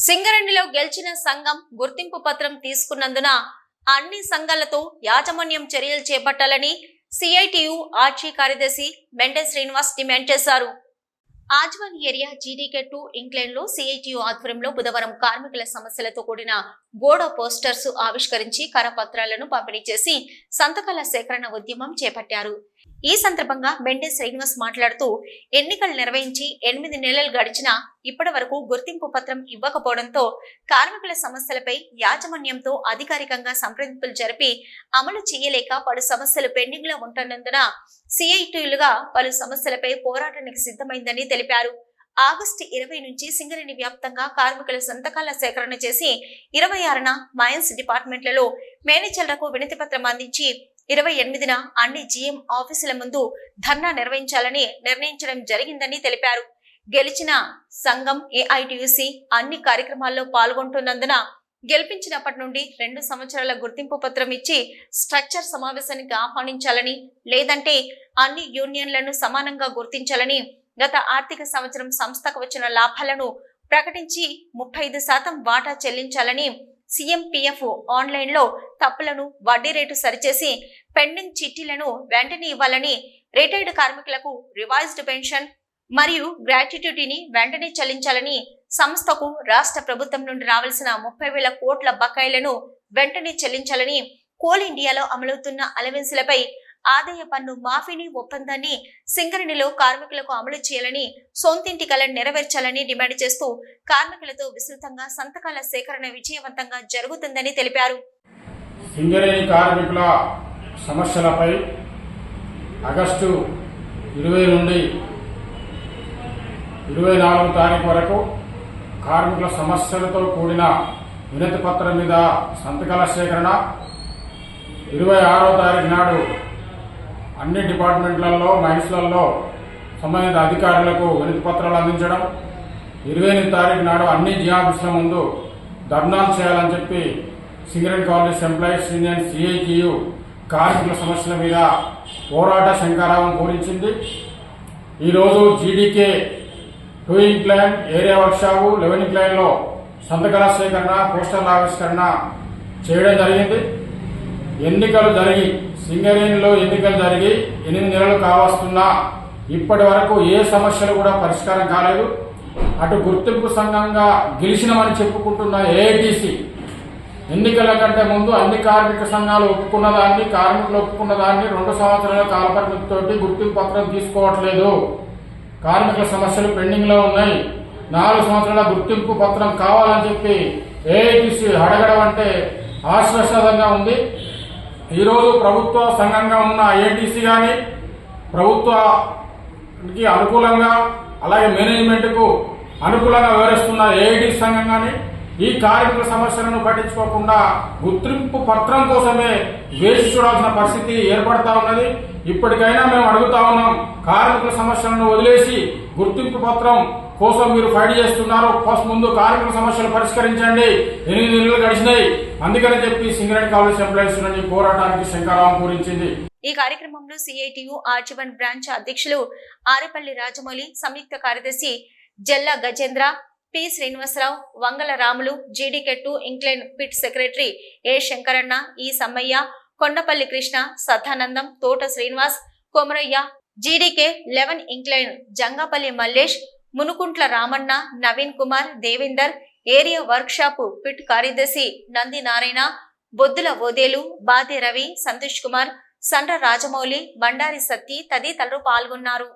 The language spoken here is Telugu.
సింగరేణిలో గెలిచిన సంఘం గుర్తింపు పత్రం తీసుకున్నందున అన్ని సంఘాలతో యాజమాన్యం చర్యలు చేపట్టాలని సిఐటియు ఆర్చి కార్యదర్శి మెండే శ్రీనివాస్ డిమాండ్ చేశారు. ఆజ్వాన్ ఏరియా జీడీకే2 ఇంక్లైన్ లో సిఐటియు ఆధ్వర్యంలో బుధవారం కార్మికుల సమస్యలతో కూడిన గోడ పోస్టర్స్ ఆవిష్కరించి కరపత్రాలను పంపిణీ చేసి సంతకాల సేకరణ ఉద్యమం చేపట్టారు. ఈ సందర్భంగా మెండే శ్రీనివాస్ మాట్లాడుతూ ఎన్నికలు నిర్వహించి 8 నెలలు గడిచినా ఇప్పటి వరకు గుర్తింపు పత్రం ఇవ్వకపోవడంతో కార్మికుల సమస్యలపై యాజమాన్యంతో అధికారికంగా సంప్రదింపులు జరిపి అమలు చేయలేక పలు సమస్యలు పెండింగ్ లో ఉంటున్నందున సిఐటియులుగా పలు సమస్యలపై పోరాటానికి సిద్ధమైందని తెలిపారు. ఆగస్టు 20 నుంచి సింగరేణి వ్యాప్తంగా కార్మికుల సంతకాల సేకరణ చేసి 26న మైన్స్ డిపార్ట్మెంట్లలో మేనేజర్లకు వినతి పత్రం అందించి 28న అన్ని జిఎం ఆఫీసుల ముందు ధర్నా నిర్వహించాలని నిర్ణయించడం జరిగిందని తెలిపారు. గెలిచిన సంఘం ఏఐటియుసి అన్ని కార్యక్రమాల్లో పాల్గొంటున్నందున గెలిపించినప్పటి నుండి 2 సంవత్సరాల గుర్తింపు పత్రం ఇచ్చి స్ట్రక్చర్ సమావేశానికి ఆహ్వానించాలని, లేదంటే అన్ని యూనియన్లను సమానంగా గుర్తించాలని, గత ఆర్థిక సంవత్సరం సంస్థకు వచ్చిన లాభాలను ప్రకటించి 35% వాటా చెల్లించాలని, సిఎంపిఎఫ్ ఆన్లైన్ లో తప్పులను వడ్డీ రేటు సరిచేసి పెండింగ్ చిట్టీలను వెంటనే ఇవ్వాలని, రిటైర్డ్ కార్మికులకు రివైజ్డ్ పెన్షన్ మరియు గ్రాట్యుటీని వెంటనే చెల్లించాలని, సంస్థకు రాష్ట్ర ప్రభుత్వం నుండి రావాల్సిన 30,000 కోట్ల బకాయిలను వెంటనే చెల్లించాలని, కోల్ ఇండియాలో అమలవుతున్న అలవెన్సులపై ఆదాయ పన్ను మాఫీని ఒప్పందాన్ని సింగరేణిలో కార్మికులకు అమలు చేయాలని, సొంతింటి కల నెరవేర్చాలని డిమాండ్ చేస్తూ కార్మికులతో విస్తృతంగా సంతకాల సేకరణ విజయవంతంగా జరుగుతుందని తెలిపారు. సింగరేణి కార్మికుల సమస్యలపై ఆగస్టు 20 నుండి 24 తారీఖు వరకు కార్మికుల సమస్యలతో కూడిన వినతి పత్రం మీద సంతకాల సేకరణ, 26వ తారీఖు నాడు అన్ని డిపార్ట్మెంట్లలో మైన్స్లలో సంబంధిత అధికారులకు వినతి పత్రాలు అందించడం, 28 తారీఖు నాడు అన్ని జిఆఫీసుల ముందు ధర్నాలు చేయాలని చెప్పి Singareni college employees union CITU కార్మికుల సమస్యల మీద పోరాట శంఖారావం పూరించింది. ఈరోజు జీడీకే2 ఇంక్లైన్, ఏరియా వర్క్షాపు, 11 ఇంక్లైన్లో సంతకాల సేకరణ, పోస్టర్ల ఆవిష్కరణ చేయడం జరిగింది. ఎన్నికలు జరిగి సింగరేణిలో ఎన్నికలు జరిగి 8 నెలలు కావస్తున్నా ఇప్పటి వరకు ఏ సమస్యలు కూడా పరిష్కారం కాలేదు. అటు గుర్తింపు సంఘంగా గెలిచినమని చెప్పుకుంటున్న ఏఐటిసి ఎన్నికల కంటే ముందు అన్ని కార్మిక సంఘాలు ఒప్పుకున్నదాన్ని, కార్మికులు ఒప్పుకున్నదాన్ని 2 సంవత్సరాల కాలపరిమితితోటి గుర్తింపు పత్రం తీసుకోవట్లేదు. కార్మికుల సమస్యలు పెండింగ్ లో ఉన్నాయి. 4 సంవత్సరాల గుర్తింపు పత్రం కావాలని చెప్పి ఏఐటిసి అడగడం అంటే ఆశ్వాసంగా ఉంది. ఈరోజు ప్రభుత్వ సంఘంగా ఉన్న ఏఐటిసి కానీ, ప్రభుత్వానికి అనుకూలంగా అలాగే మేనేజ్మెంట్కు అనుకూలంగా వివరిస్తున్న ఏఐటిసి సంఘం కానీ ఈ కార్మికుల సమస్యలను పట్టించుకోకుండా గుర్తింపు పత్రం కోసమే వేచి చూడాల్సిన పరిస్థితి ఏర్పడతా ఉన్నది. ఇప్పటికైనా మేము అడుగుతా ఉన్నాం, కార్మికుల సమస్యలను వదిలేసి గుర్తింపు పత్రం కోసం మీరు ఫైట్ చేస్తున్నారు, ముందు కార్మికుల సమస్యలు పరిష్కరించండి. 8 నెలలు గడిచినాయి. అందుకని చెప్పి సింగరేణి కాలేజ్ ఎంప్లాయీస్ నుంచి పోరాటానికి శంఖారావం పూరించింది. ఈ కార్యక్రమంలో సిఐటియు ఆర్జీవన్ బ్రాంచ్ అధ్యక్షులు ఆరేపల్లి రాజమౌళి, సంయుక్త కార్యదర్శి జల్లా గజేంద్ర, పి శ్రీనివాసరావు, వంగల రాములు, జీడీకే2 incline pit secretary A Shankaranna, E Sammaiah, Kondapalli Krishna, Sadanandam, Thota Srinivas, Komaraiah, జీడీకే11 incline Jangapalli Mallesh, Munukuntla Ramanna, Naveen Kumar, Devender, area work shop pit కార్యదర్శి నంది నారాయణ, బొద్దుల ఓదేలు, బాదే రవి, సంతోష్ కుమార్, సండ్ర రాజమౌళి, బండారి సత్తి తదితరులు పాల్గొన్నారు.